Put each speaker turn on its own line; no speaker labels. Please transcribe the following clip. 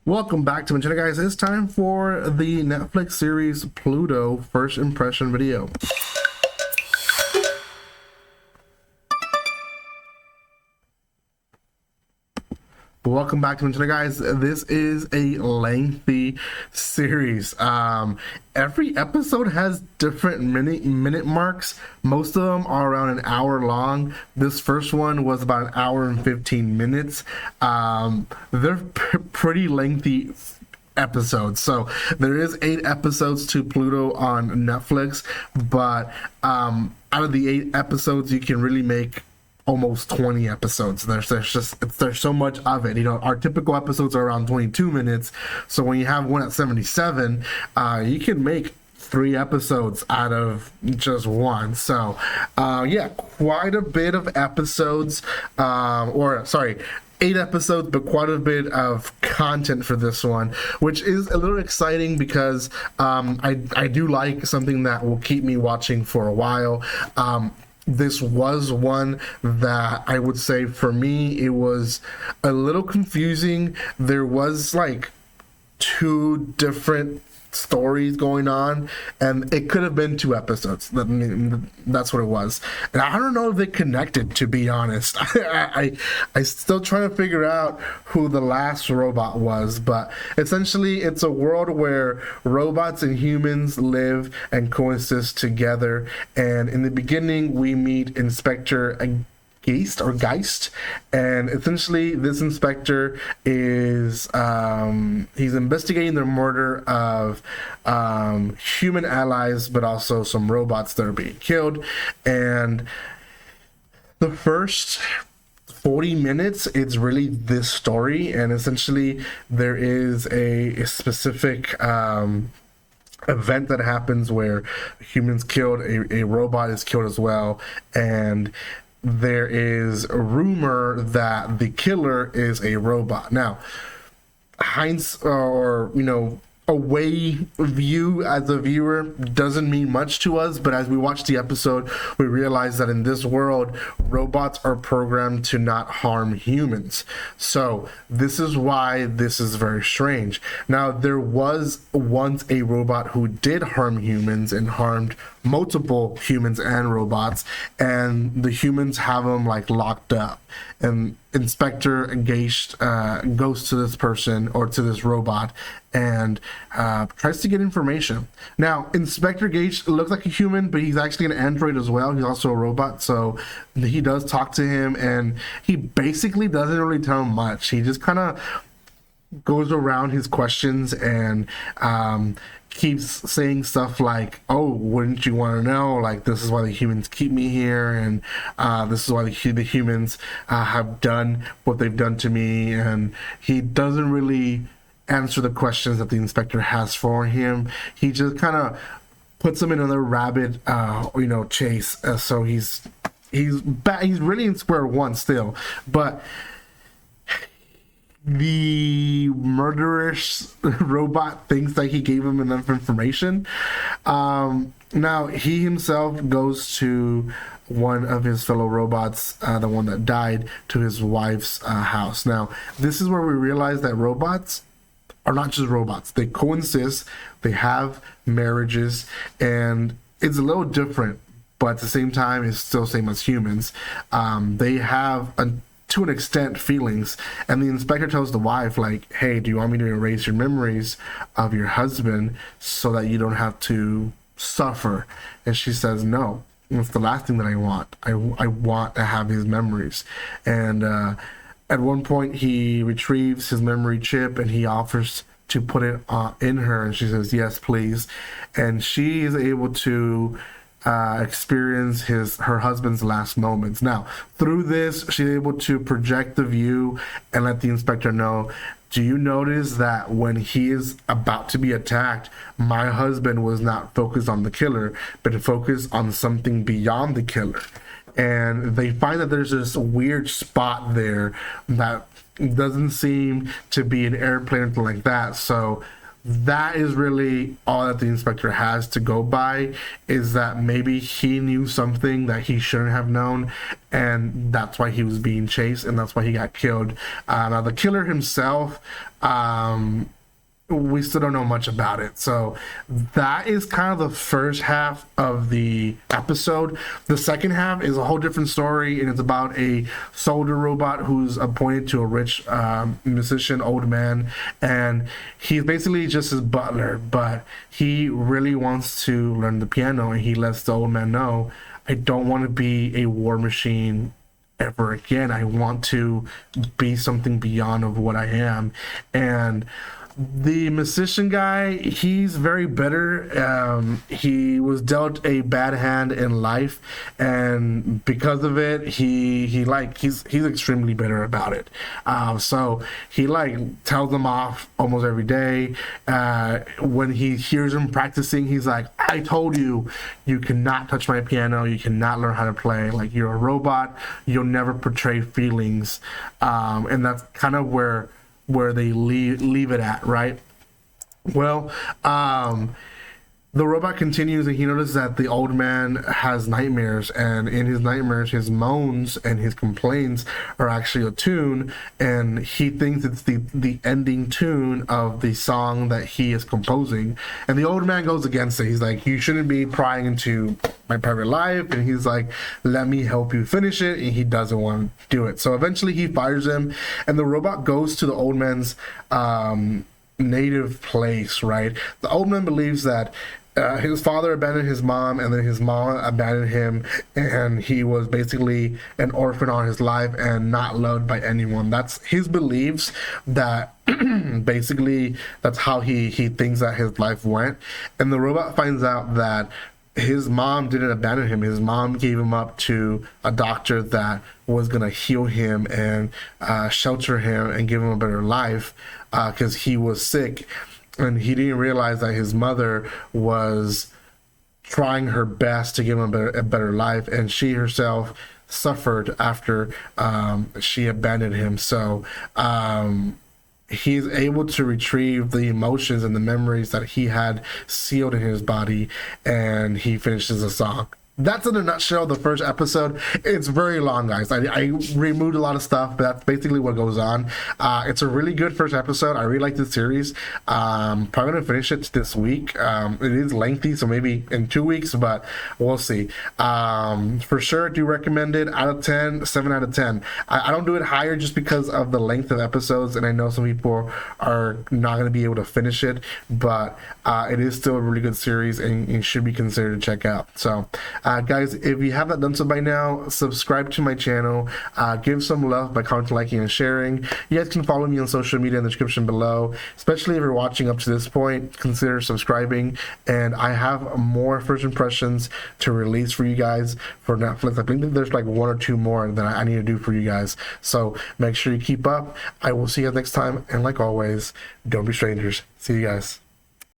Welcome back to my channel, guys. It's time for the Netflix series Pluto first impression video. Welcome back to my channel, guys. This is a lengthy series. Every episode has different minute marks. Most of them are around an hour long. This first one was about an hour and 15 minutes. They're pretty lengthy episodes. So there is 8 episodes to Pluto on Netflix, but out of the 8 episodes, you can really make almost 20 episodes. There's so much of it. You know, our typical episodes are around 22 minutes. So when you have one at 77, you can make 3 episodes out of just one. So yeah, quite a bit of episodes, 8 episodes, but quite a bit of content for this one, which is a little exciting because I do like something that will keep me watching for a while. This was one that I would say for me, it was a little confusing. There was like 2 different stories going on, and it could have been 2 episodes. That's what it was, and I don't know if they connected, to be honest. I still trying to figure out who the last robot was, but essentially it's a world where robots and humans live and coexist together. And in the beginning we meet Inspector Geist, and essentially this inspector is he's investigating the murder of human allies, but also some robots that are being killed. And the first 40 minutes, it's really this story, and essentially there is a specific event that happens where humans killed, a robot is killed as well, and there is a rumor that the killer is a robot. Now, away view as a viewer doesn't mean much to us, but as we watch the episode, we realize that in this world, robots are programmed to not harm humans. So this is why this is very strange. Now, there was once a robot who did harm humans and harmed multiple humans and robots, and the humans have them like locked up, and Inspector Geist goes to this person, or to this robot, and tries to get information. Now, Inspector Geist looks like a human, but he's actually an android as well. He's also a robot, so he does talk to him, and he basically doesn't really tell him much. He just kind of goes around his questions and keeps saying stuff like, oh, wouldn't you want to know, like, this is why the humans keep me here, and this is why the humans have done what they've done to me. And he doesn't really answer the questions that the inspector has for him. He just kind of puts him in another rabbit chase. So he's really in square one still. But the murderous robot thinks that he gave him enough information. Now he himself goes to one of his fellow robots, the one that died, to his wife's house. Now this is where we realize that robots are not just robots. They coexist, they have marriages, and it's a little different, but at the same time it's still same as humans. They have to an extent feelings, and the inspector tells the wife, like, hey, do you want me to erase your memories of your husband so that you don't have to suffer? And she says, no, it's the last thing that I want. I want to have his memories. And at one point he retrieves his memory chip and he offers to put it in her, and she says, yes, please. And she is able to experience her husband's last moments. Now, through this, she's able to project the view and let the inspector know, do you notice that when he is about to be attacked, my husband was not focused on the killer, but focused on something beyond the killer? And they find that there's this weird spot there that doesn't seem to be an airplane or anything like that. So that is really all that the inspector has to go by, is that maybe he knew something that he shouldn't have known, and that's why he was being chased, and that's why he got killed. Now the killer himself, we still don't know much about it. So that is kind of the first half of the episode. The second half is a whole different story, and it's about a soldier robot who's appointed to a rich musician, old man, and he's basically just his butler, but he really wants to learn the piano, and he lets the old man know, I don't want to be a war machine ever again. I want to be something beyond of what I am. And the musician guy, he's very bitter. He was dealt a bad hand in life, and because of it, he's extremely bitter about it. So he tells them off almost every day. When he hears him practicing, he's like, I told you, you cannot touch my piano, you cannot learn how to play. Like, you're a robot, you'll never portray feelings. And that's kind of where they leave it at, right? Well, the robot continues, and he notices that the old man has nightmares, and in his nightmares, his moans and his complaints are actually a tune, and he thinks it's the ending tune of the song that he is composing. And the old man goes against it. He's like, you shouldn't be prying into my private life, and he's like, let me help you finish it, and he doesn't want to do it. So eventually he fires him, and the robot goes to the old man's native place, right? The old man believes that his father abandoned his mom, and then his mom abandoned him, and he was basically an orphan all his life and not loved by anyone. That's his beliefs, that basically that's how he thinks that his life went. And the robot finds out that his mom didn't abandon him. His mom gave him up to a doctor that was going to heal him and shelter him and give him a better life, because he was sick. And he didn't realize that his mother was trying her best to give him a better life, and she herself suffered after she abandoned him. So he's able to retrieve the emotions and the memories that he had sealed in his body, and he finishes the song. That's in a nutshell the first episode. It's very long, guys. I removed a lot of stuff, but that's basically what goes on. It's a really good first episode. I really like this series. Probably gonna finish it this week. It is lengthy, so maybe in 2 weeks, but we'll see. For sure, do recommend it. Out of 10, 7 out of 10. I don't do it higher just because of the length of episodes, and I know some people are not gonna be able to finish it, but it is still a really good series, and it should be considered to check out. So guys, if you have not done so by now, subscribe to my channel, give some love by commenting, liking, and sharing. You guys can follow me on social media in the description below. Especially if you're watching up to this point, consider subscribing. And I have more first impressions to release for you guys for Netflix. I think there's like 1 or 2 more that I need to do for you guys. So make sure you keep up. I will see you guys next time, and like always, don't be strangers. See you guys.